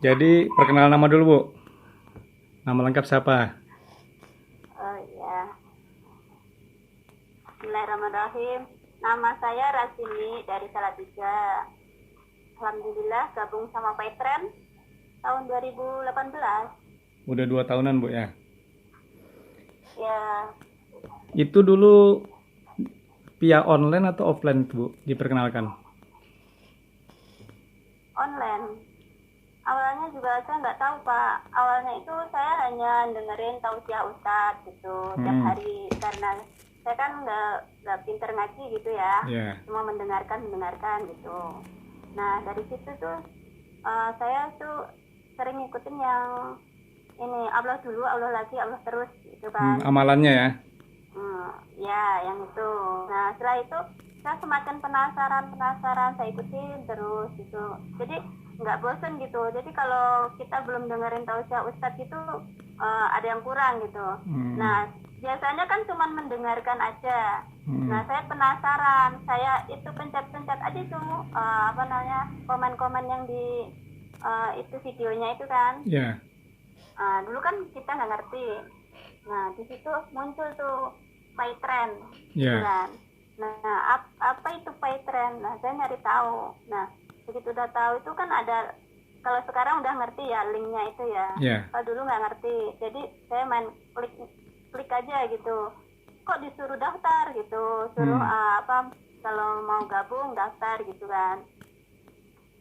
Jadi perkenalan nama dulu Bu. Nama lengkap siapa? Oh ya, Bismillahirrahmanirrahim. Nama saya Rasini dari Salatiga. Alhamdulillah gabung sama Petren tahun 2018. Udah 2 tahunan Bu ya. Ya, Itu dulu via online atau offline Bu diperkenalkan? online. Awalnya juga saya nggak tahu Pak. Awalnya itu saya hanya dengerin tausiah Ustadz gitu tiap hari karena saya kan nggak pinter ngaji gitu ya. Ya. Cuma mendengarkan gitu. Nah dari situ tuh saya tuh sering ngikutin yang ini Allah dulu, Allah lagi, Allah terus gitu kan. Amalannya ya. Ya yang itu. Nah setelah itu saya semakin penasaran, saya ikutin terus gitu. Jadi nggak bosen gitu. Jadi kalau kita belum dengerin tausiah Ustadz itu ada yang kurang gitu. Nah biasanya kan cuma mendengarkan aja. Nah saya penasaran, saya itu pencet-pencet aja tuh komen-komen yang di itu videonya itu kan. Ya. Dulu kan kita nggak ngerti. Nah di situ muncul tuh Petren, Ya. kan. Nah apa itu Petren? Nah saya nyari tahu. Nah begitu udah tahu itu kan ada, kalau sekarang udah ngerti ya linknya itu ya. Kalau dulu nggak ngerti, jadi saya main klik aja gitu. Kok disuruh daftar gitu, suruh kalau mau gabung daftar gitu kan.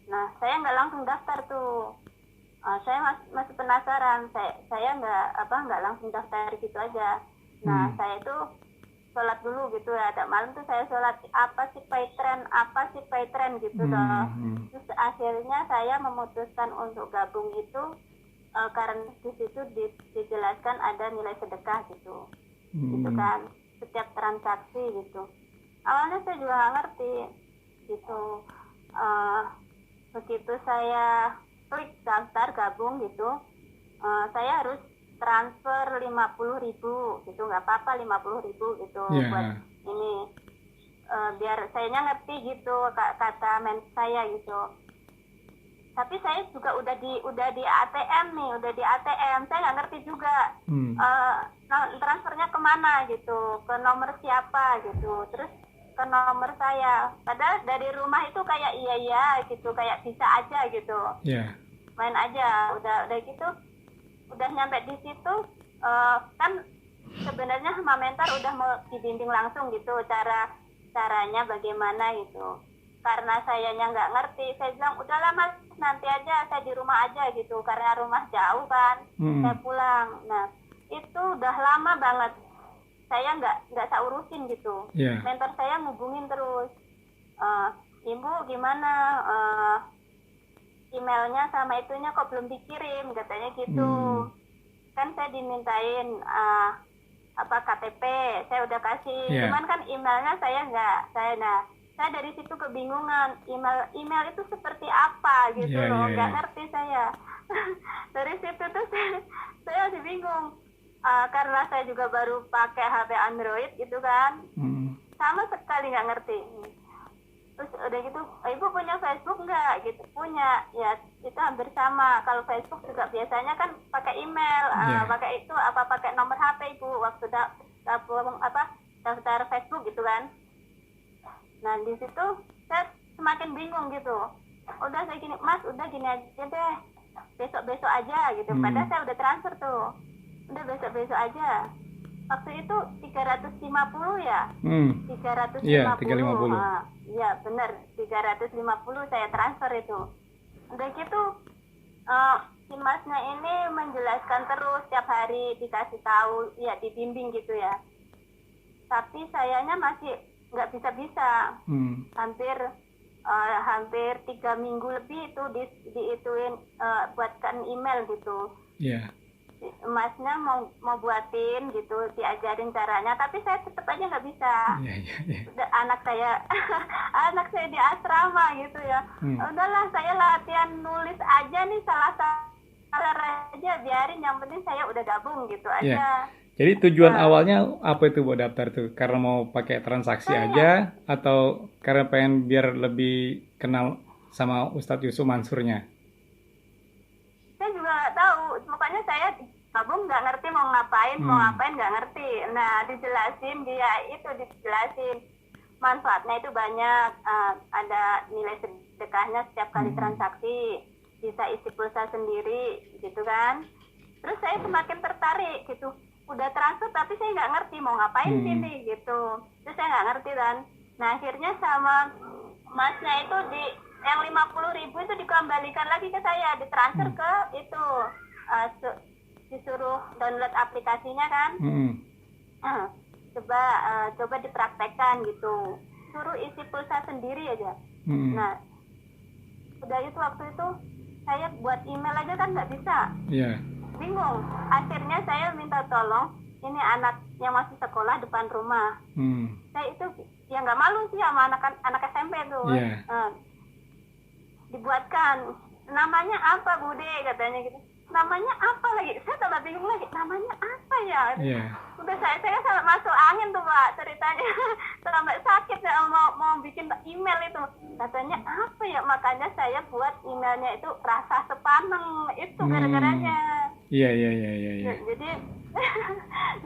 Nah saya nggak langsung daftar tuh. Saya masih penasaran. Saya nggak langsung daftar gitu aja. Nah saya itu sholat dulu gitu ya, ada malam tuh saya sholat apa sih Petren gitu loh. Terus akhirnya saya memutuskan untuk gabung itu karena di situ dijelaskan ada nilai sedekah gitu, gitu kan, setiap transaksi gitu. Awalnya saya juga nggak ngerti gitu. Begitu saya klik daftar gabung gitu, saya harus transfer 50.000 gitu, nggak apa-apa 50.000 gitu. Buat ini biar sayanya ngerti gitu kata saya gitu. Tapi saya juga udah di ATM nih, saya nggak ngerti juga transfernya kemana gitu, ke nomor siapa gitu, terus ke nomor saya. Padahal dari rumah itu kayak iya gitu, kayak bisa aja gitu. Main aja, udah gitu. Udah nyampe di situ kan sebenarnya Hama Mentor udah mau dibimbing langsung gitu caranya bagaimana gitu. Karena sayanya nggak ngerti, saya bilang udahlah Mas, nanti aja saya di rumah aja gitu, karena rumah jauh kan. Saya pulang. Nah itu udah lama banget saya nggak saya urusin gitu. Mentor saya ngubungin terus, Ibu gimana, emailnya sama itunya kok belum dikirim, katanya gitu. Kan saya dimintain KTP, saya udah kasih, cuman kan emailnya saya dari situ kebingungan, email itu seperti apa gitu loh, nggak ngerti saya. Dari situ tuh saya masih bingung, karena saya juga baru pakai HP Android gitu kan, sama sekali nggak ngerti. Terus udah gitu, Ibu punya Facebook nggak? Gitu, punya. Ya itu hampir sama. Kalau Facebook juga biasanya kan pakai email, pakai itu pakai nomor HP Ibu waktu daftar Facebook gitu kan. Nah di situ saya semakin bingung gitu. Udah saya gini, Mas udah gini aja deh, besok aja gitu. Padahal saya udah transfer tuh. Udah besok aja. Waktu itu 350 ya. 350. Iya, 350. Iya benar, 350 saya transfer itu. Udah gitu si Masnya ini menjelaskan terus tiap hari, dikasih tahu, ya dibimbing gitu ya. Tapi sayanya masih nggak bisa. Hampir 3 minggu lebih itu diituin buatkan email gitu. Masnya mau buatin gitu, diajarin caranya, tapi saya tetap aja nggak bisa. Anak saya di asrama gitu ya. Udahlah saya latihan nulis aja nih, salah aja biarin, yang penting saya udah gabung gitu aja. Jadi tujuan awalnya apa itu buat daftar tuh? Karena mau pakai transaksi aja atau karena pengen biar lebih kenal sama Ustadz Yusuf Mansurnya? saya gabung nggak ngerti mau ngapain, nggak ngerti. Nah, dijelasin manfaatnya itu banyak, ada nilai sedekahnya setiap kali transaksi, bisa isi pulsa sendiri gitu kan. Terus saya semakin tertarik gitu, udah transfer tapi saya nggak ngerti mau ngapain sini gitu. Terus saya nggak ngerti kan. Nah, akhirnya sama masnya itu yang 50.000 itu dikembalikan lagi ke saya, ditransfer ke itu, disuruh download aplikasinya kan. Coba dipraktekkan gitu, suruh isi pulsa sendiri aja. Nah, udah itu waktu itu saya buat email aja kan nggak bisa. Bingung. Akhirnya saya minta tolong, ini anak yang masih sekolah depan rumah. Saya itu ya nggak malu sih sama anak SMP tuh. Dibuatkan, namanya apa Bude, katanya gitu. Namanya apa lagi? Saya tambah bingung lagi, namanya apa ya? Udah saya sampai masuk angin tuh Pak ceritanya. Sampai sakit ya mau bikin email itu. Katanya apa ya? Makanya saya buat emailnya itu rasa sepaneng. Itu gara-garanya. Iya. Jadi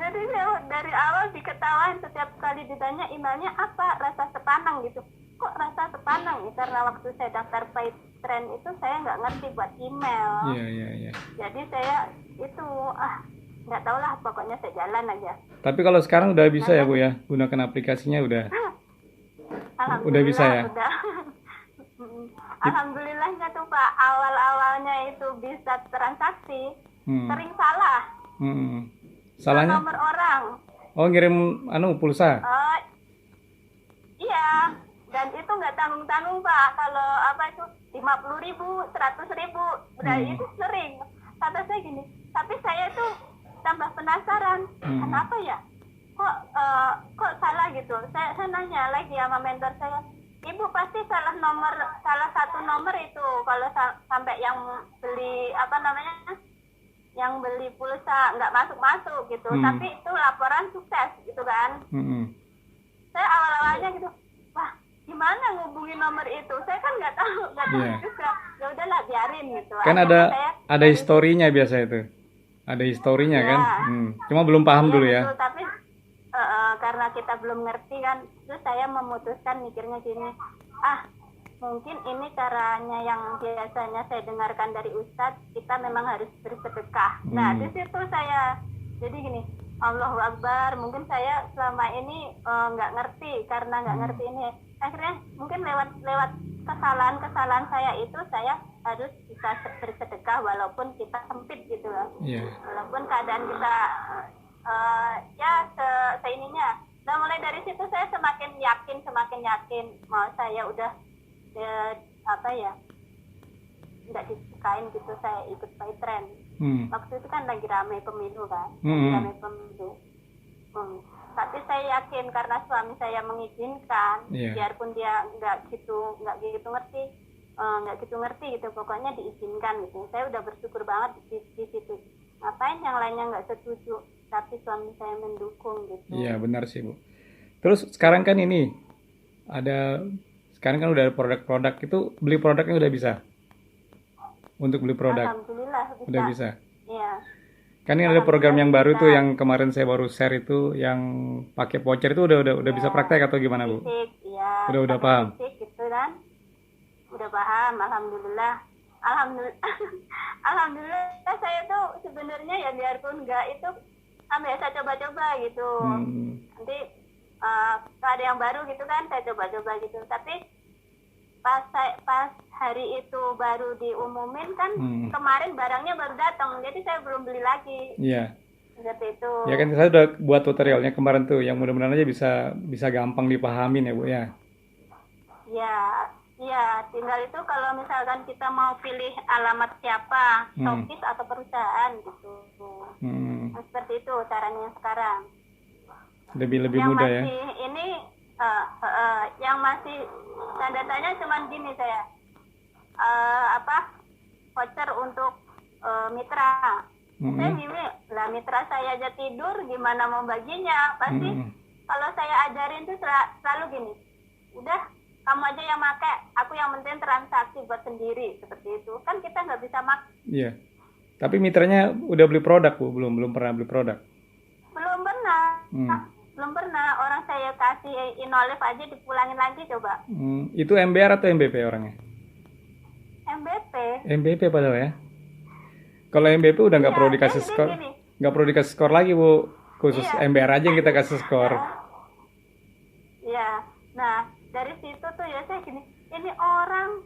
jadi saya dari awal diketawain setiap kali ditanya emailnya apa, rasa sepaneng gitu. Kok rasa sepaneng? Karena waktu saya daftar PayTrend itu saya nggak ngerti buat email. Iya. Jadi saya itu nggak tahu lah, pokoknya saya jalan aja. Tapi kalau sekarang udah bisa ya Bu ya, gunakan aplikasinya udah. Udah bisa ya. Udah. Alhamdulillahnya tuh Pak, awal-awalnya itu bisa transaksi, sering salah. Salahnya? Nomor orang. Oh, ngirim pulsa. Iya. Dan itu nggak tanggung-tanggung Pak, kalau apa itu 50.000, 100.000, udah itu sering. Kata saya gini, tapi saya tuh tambah penasaran, kenapa ya? Kok salah gitu? Saya nanya lagi sama mentor saya, Ibu pasti salah satu nomor itu kalau sampai yang beli yang beli pulsa nggak masuk gitu. Tapi itu laporan sukses gitu kan? Saya awal-awalnya gitu, wah gimana ngubungin nomor itu? Saya kan nggak tahu juga. Ya udahlah biarin gitu. Kan ada historinya biasa itu. Ada historinya kan? Cuma belum paham dulu ya. Betul, tapi karena kita belum ngerti kan, terus saya memutuskan mikirnya gini, mungkin ini caranya yang biasanya saya dengarkan dari Ustadz, kita memang harus bersedekah. Nah, di situ saya jadi gini, Allahu Akbar, mungkin saya selama ini nggak ngerti, karena nggak ngerti ini. Akhirnya mungkin lewat kesalahan saya itu saya harus bisa bersedekah walaupun kita sempit gitu loh. Walaupun keadaan kita seininya. Nah, mulai dari situ saya semakin yakin mau saya udah nggak disukain gitu, saya ikut PayTrend. Waktu itu kan lagi ramai pemilu kan, tapi saya yakin karena suami saya mengizinkan, biarpun dia nggak gitu ngerti gitu, pokoknya diizinkan gitu. Saya udah bersyukur banget di situ. Ngapain yang lainnya nggak setuju, tapi suami saya mendukung gitu. Iya benar sih Bu. Terus sekarang kan sekarang kan udah ada produk-produk itu, beli produknya udah bisa. Untuk beli produk. Alhamdulillah bisa. Udah bisa. Iya. Kan ini ada program yang baru tuh yang kemarin saya baru share itu, yang pakai voucher itu udah bisa praktek atau gimana Bu? Iya. Udah paham. Gitu kan? Udah paham, alhamdulillah. Alhamdulillah saya tuh sebenarnya ya biarpun enggak itu saya coba-coba gitu. Nanti kalau ada yang baru gitu kan saya coba-coba gitu. Tapi pas hari itu baru diumumin kan, kemarin barangnya baru datang, jadi saya belum beli lagi. Iya. Seperti itu. Ya kan saya udah buat tutorialnya kemarin tuh, yang mudah-mudahan aja bisa gampang dipahamin ya Bu ya. Iya, tinggal itu kalau misalkan kita mau pilih alamat siapa, shopis atau perusahaan gitu. Seperti itu caranya sekarang. Lebih mudah ya. Yang masih tanda tanya cuman gini saya. Voucher untuk mitra. Saya gini, lah mitra saya aja tidur, gimana mau baginya? Pasti kalau saya ajarin tuh selalu gini. Udah, kamu aja yang pakai, aku yang penting transaksi buat sendiri, seperti itu. Kan kita nggak bisa Iya. Tapi mitranya udah beli produk Bu? Belum pernah beli produk. Belum pernah. Hmm. Belum pernah. Orang saya kasih Inolive aja dipulangin lagi coba. Itu MBR atau MBP orangnya? MBP. MBP padahal ya. Kalau MBP udah nggak Iya, perlu dikasih dia skor, gini. nggak perlu dikasih skor lagi Bu. Khusus Iya. MBR aja yang kita kasih skor. Iya. Nah, dari situ tuh ya saya gini, ini orang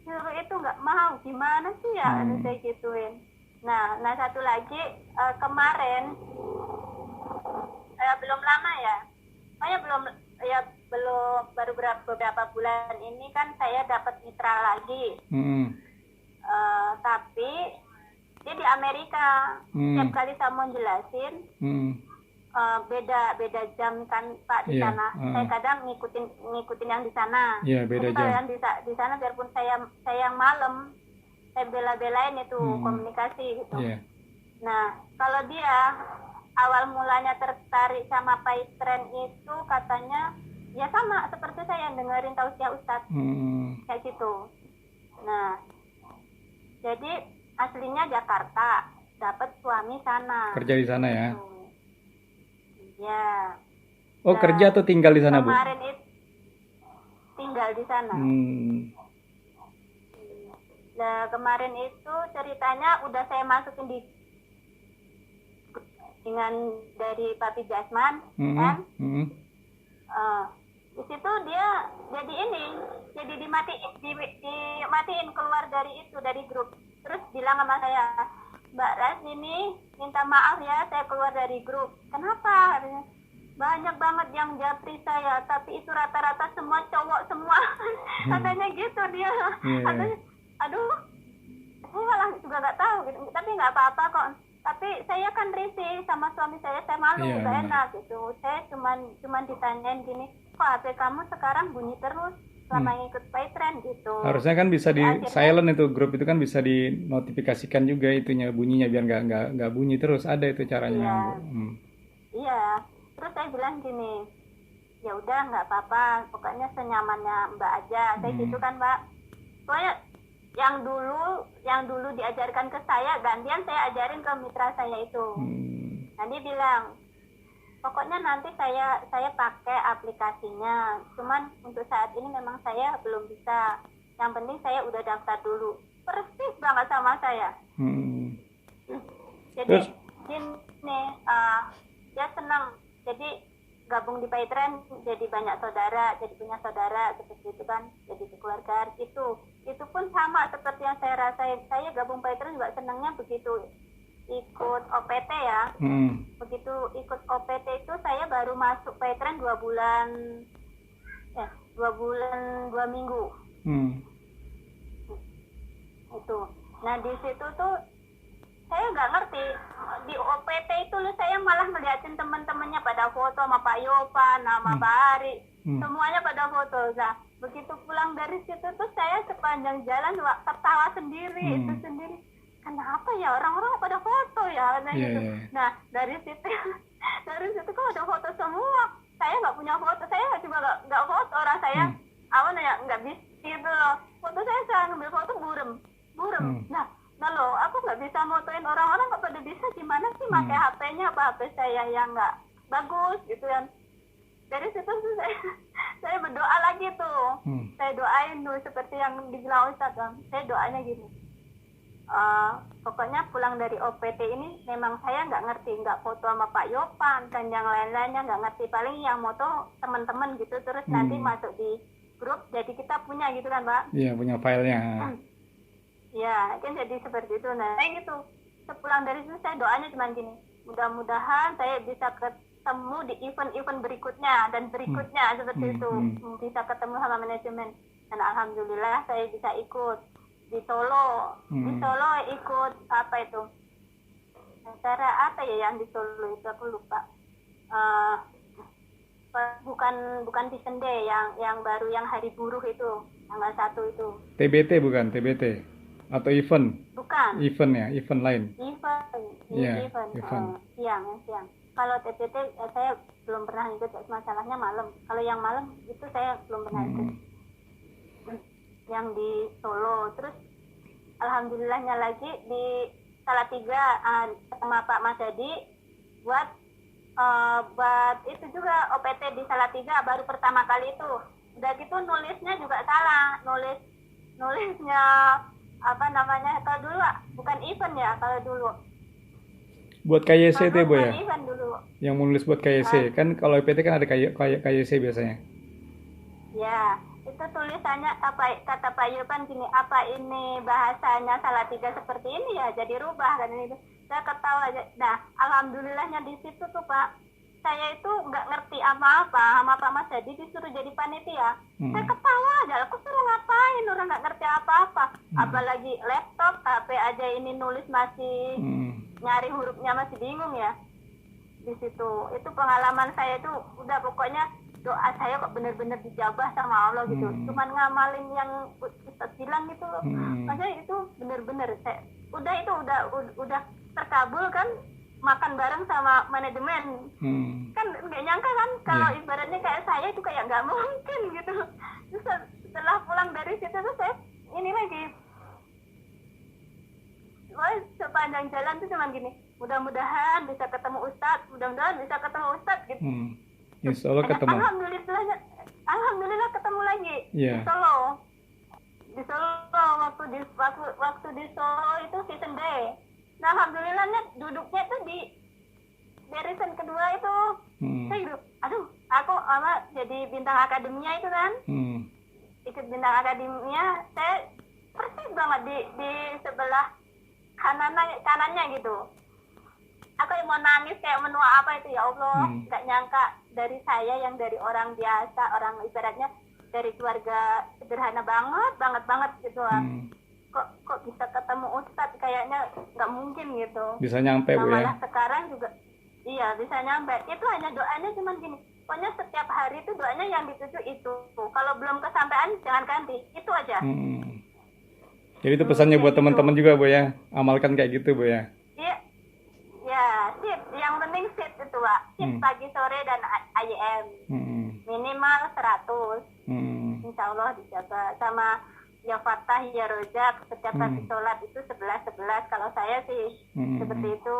suruh itu nggak mau, gimana sih ya, saya gituin. Nah, satu lagi kemarin belum lama ya, belum baru beberapa bulan ini kan saya dapat mitra lagi. Tapi dia di Amerika. Setiap kali saya mau jelasin, beda jam kan Pak di sana. Saya kadang ngikutin yang di sana. Iya, beda jam. Yang di sana biarpun saya yang malam, saya bela-belain itu komunikasi gitu. Yeah. Nah, kalau dia awal mulanya tertarik sama PayTrend itu katanya ya sama seperti saya yang dengerin tausiah Ustadz. Kayak gitu. Nah, jadi aslinya Jakarta, dapat suami sana. Kerja di sana ya? Ya. Oh, kerja atau tinggal di sana Bu? Kemarin itu tinggal di sana. Nah, kemarin itu ceritanya udah saya masukin dengan dari Papi Jasman, kan? Di situ dia jadi dimatiin keluar dari grup. Terus bilang sama saya, Mbak Ras ini minta maaf ya, saya keluar dari grup. Kenapa? Banyak banget yang japri saya, tapi itu rata-rata semua cowok semua. Katanya gitu dia. Katanya, aduh, saya malah juga nggak tahu gitu. Tapi nggak apa-apa kok. Tapi saya kan risih sama suami saya malu, nggak enak gitu. Saya cuman ditanyain gini, kok HP kamu sekarang bunyi terus selama ngikut PayTrend gitu. Harusnya kan bisa di silent itu, grup itu kan bisa dinotifikasikan juga itunya bunyinya biar nggak bunyi terus, ada itu caranya. Iya. Terus saya bilang gini, ya udah nggak apa-apa, pokoknya senyamannya Mbak aja. Saya gitu kan Mbak. Pokoknya yang dulu diajarkan ke saya, gantian saya ajarin ke mitra saya itu. Nanti bilang, pokoknya nanti saya pakai aplikasinya. Cuman untuk saat ini memang saya belum bisa. Yang penting saya udah daftar dulu. Persis banget sama saya. Jadi gini, dia senang. Jadi gabung di PayTrend jadi banyak saudara, jadi punya saudara seperti itu kan, jadi kekeluargaan itu pun sama seperti yang saya rasain. Saya gabung PayTrend juga senangnya begitu ikut OPT ya. Begitu ikut OPT itu saya baru masuk PayTrend 2 minggu. Itu. Nah di situ tuh saya nggak ngerti, di OPT itu saya malah ngeliatin teman-temannya pada foto sama Pak Yopan, sama Pak Ari, semuanya pada foto. Nah, begitu pulang dari situ tuh saya sepanjang jalan ketawa sendiri, itu sendiri. Kenapa ya orang-orang pada foto ya? Nah, dari situ kok ada foto semua. Saya nggak punya foto, saya juga nggak foto orang saya. Nggak bisa gitu loh. Foto saya ngambil foto burem. Nah loh, aku nggak bisa motoin orang-orang, nggak pada bisa, gimana sih pakai HP-nya, apa HP saya yang nggak bagus gitu kan. Dari situ saya berdoa lagi tuh. Saya doain tuh seperti yang dibilang Ustaz kan. Saya doanya gini. Pokoknya pulang dari OPT ini memang saya nggak ngerti, nggak foto sama Pak Yopan dan yang lain-lainnya nggak ngerti. Paling yang moto teman-teman gitu, terus nanti masuk di grup, jadi kita punya gitu kan Pak. Iya, punya filenya. Ya, kan jadi seperti itu. Nah, gitu. Sepulang dari situ saya doanya cuma gini, mudah-mudahan saya bisa ketemu di event-event berikutnya dan berikutnya seperti itu. Bisa ketemu sama manajemen. Dan alhamdulillah saya bisa ikut di Solo. Di Solo ikut apa itu? Acara apa ya yang di Solo itu aku lupa. Bukan Vision Day yang baru yang hari buruh itu, tanggal 1 itu. TBT bukan, TBT. Atau event? Bukan. Event ya, event lain. Event. Siang. Kalau TPT saya belum pernah ikut, masalahnya malam. Kalau yang malam itu saya belum pernah ikut. Yang di Solo. Terus alhamdulillahnya lagi di Salatiga sama Pak Mas Hadi buat itu juga OPT di Salatiga baru pertama kali itu. Udah gitu nulisnya juga salah, nulisnya apa namanya, kalau dulu bukan event ya, kalau dulu Buat KYC itu ya, Bu bukan ya? event dulu. Yang menulis buat KYC. Kan kalau EPT kan ada KYC biasanya. Ya, itu tulisannya kata Pak Yopan gini, apa ini bahasanya Salatiga seperti ini ya, jadi rubah kan ini. Saya ketawa aja. Nah, alhamdulillahnya di situ tuh Pak, saya itu nggak ngerti apa-apa, sama Pak Mas Hadi disuruh jadi panitia. Saya ketawa aja, aku suruh ngapain, orang nggak ngerti apa-apa. Apalagi laptop, HP aja ini nulis masih nyari hurufnya masih bingung ya. Di situ, itu pengalaman saya itu udah pokoknya doa saya kok benar-benar dijabah sama Allah gitu. Cuman ngamalin yang Ustaz bilang gitu loh. Maksudnya itu benar-benar saya udah terkabul kan, makan bareng sama manajemen. Kan nggak nyangka kan kalau ibaratnya kayak saya itu kayak nggak mungkin gitu. Terus setelah pulang dari situ tuh saya ini lagi, wah, sepanjang jalan tuh cuman gini, mudah-mudahan bisa ketemu Ustadz, gitu. Insya Allah ketemu. Alhamdulillah ketemu lagi di Solo. Di Solo waktu di Solo itu season day. Nah, alhamdulillahnya duduknya tuh di barisan kedua itu. Saya gitu, aduh, aku jadi bintang akademinya itu kan. Ikut bintang akademinya, saya persis banget di sebelah kanannya gitu. Aku yang mau nangis kayak menua apa itu, ya Allah, nggak nyangka dari saya yang dari orang biasa, orang ibaratnya dari keluarga sederhana banget gitu lah. Kok bisa ketemu Ustadz, kayaknya nggak mungkin gitu. Bisa nyampe, Bu, ya? Malah sekarang juga iya bisa nyampe. Itu hanya doanya cuman gini, pokoknya setiap hari itu doanya yang dituju itu. Kalau belum kesampaian jangan ganti, itu aja. Jadi itu pesannya buat teman-teman juga, Bu, ya? Amalkan kayak gitu, Bu, ya? Ya, sip. Yang penting sip itu, Pak. Sip pagi, sore, dan IM. Minimal 100. Insya Allah dijaga. Sama ya Fatah, ya Rojak, setiap kali sholat itu 11. Kalau saya sih seperti itu.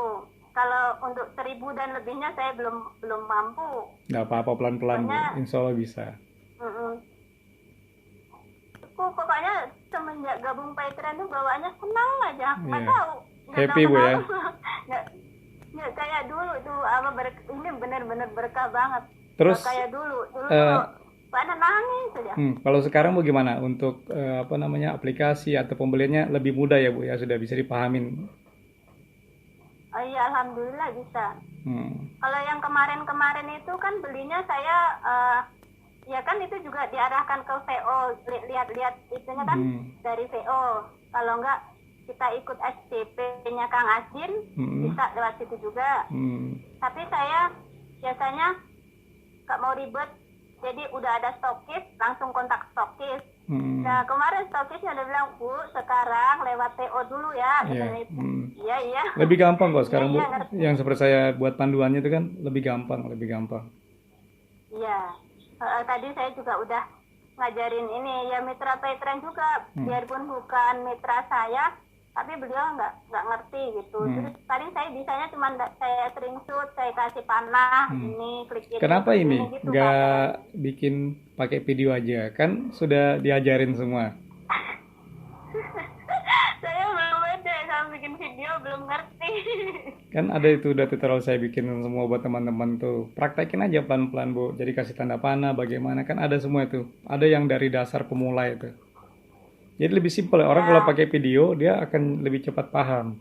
Kalau untuk 1000 dan lebihnya saya belum mampu. Nggak apa-apa, pelan-pelan, Bu. Insya Allah bisa. Pokoknya semenjak gabung Paitren tuh bawaannya senang aja. Nggak tahu. Happy, Bu, ya? Nggak kayak dulu tuh ini benar-benar berkah banget. Terus nggak kayak dulu pada nangis aja. Kalau sekarang bagaimana untuk aplikasi atau pembeliannya lebih mudah ya, Bu, ya, sudah bisa dipahamin? Oh iya, alhamdulillah bisa. Kalau yang kemarin itu kan belinya saya ya kan itu juga diarahkan ke VO, lihat itunya kan dari VO. Kalau enggak kita ikut SCP-nya Kang Asdin, bisa lewat situ juga. Tapi saya biasanya nggak mau ribet, jadi udah ada stokis, langsung kontak stokis. Nah, kemarin stokisnya udah bilang, Bu, sekarang lewat TO dulu ya. Iya. Lebih gampang kok sekarang, Bu. Yang seperti saya buat panduannya itu kan lebih gampang. Iya. Tadi saya juga udah ngajarin ini, ya mitra Paitren juga, biarpun bukan mitra saya, tapi beliau nggak ngerti gitu. Terus paling saya bisanya cuma saya screenshot, saya kasih panah, ini klik ini. Kenapa ini gitu, nggak bikin pakai video aja? Kan sudah diajarin semua. Saya belum ada, saya bikin video belum ngerti. Kan ada itu udah tutorial saya bikin semua buat teman-teman tuh. Praktekin aja pelan-pelan, Bu. Jadi kasih tanda panah bagaimana, kan ada semua itu. Ada yang dari dasar pemula itu. Jadi lebih simpel. Orang kalau pakai video dia akan lebih cepat paham.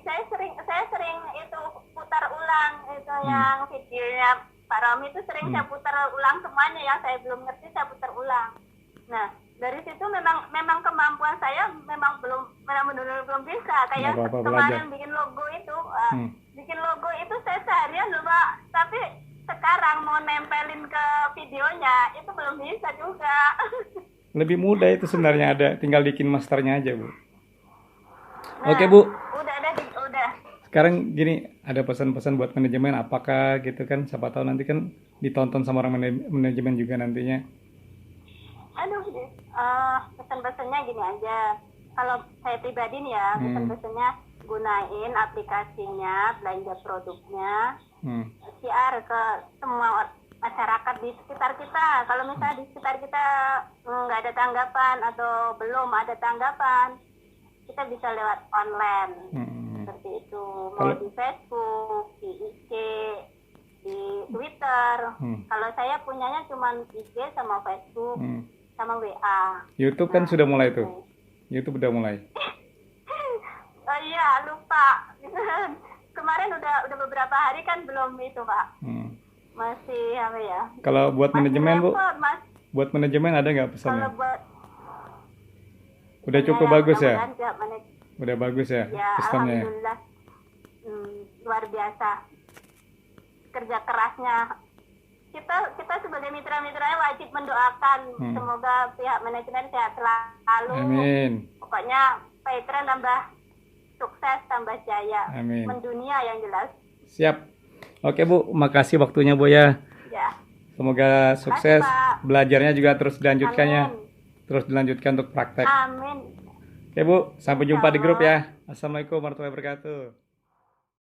Saya sering itu putar ulang itu yang videonya Pak Romi itu sering saya putar ulang semuanya yang saya belum ngerti, saya putar ulang. Nah, dari situ memang kemampuan saya memang benar-benar belum bisa. Kayak kemarin bikin logo itu saya seharian loh, Pak. Tapi sekarang mau nempelin ke videonya itu belum bisa juga. Lebih mudah itu sebenarnya, ada tinggal bikin masternya aja, Bu. Nah, Oke, Bu. Udah. Sekarang gini, ada pesan-pesan buat manajemen apakah gitu kan? Siapa tahu nanti kan ditonton sama orang manajemen juga nantinya. Pesan-pesannya gini aja. kalau saya pribadi nih ya, pesan-pesannya gunain aplikasinya, belanja produknya, share ke semua masyarakat di sekitar kita. Kalau misalnya di sekitar kita nggak ada tanggapan atau belum ada tanggapan, kita bisa lewat online. Seperti itu. Mau di Facebook, di IG, di Twitter. Kalau saya punyanya cuma IG sama Facebook, sama WA. YouTube kan sudah mulai tuh. YouTube udah mulai. Oh iya, lupa. Kemarin udah beberapa hari kan belum itu, Pak. Masih apa ya? Kalau buat manajemen, Bu? Mas. Buat manajemen ada nggak pesannya? Kalau buat udah cukup bagus ya? Ya? Udah bagus ya, ya sistemnya? Alhamdulillah. Luar biasa. Kerja kerasnya. Kita sebagai mitra-mitranya wajib mendoakan semoga pihak manajemen sehat selalu. Amin. Pokoknya Paitren tambah sukses, tambah jaya. Amin. Mendunia yang jelas. Siap. Oke Bu, makasih waktunya Bu ya. Ya. Semoga sukses. Pak. Belajarnya juga terus dilanjutkannya. Amin. Terus dilanjutkan untuk praktek. Amin. Oke Bu, sampai jumpa di grup Insyaallah. ya. Assalamualaikum warahmatullahi wabarakatuh.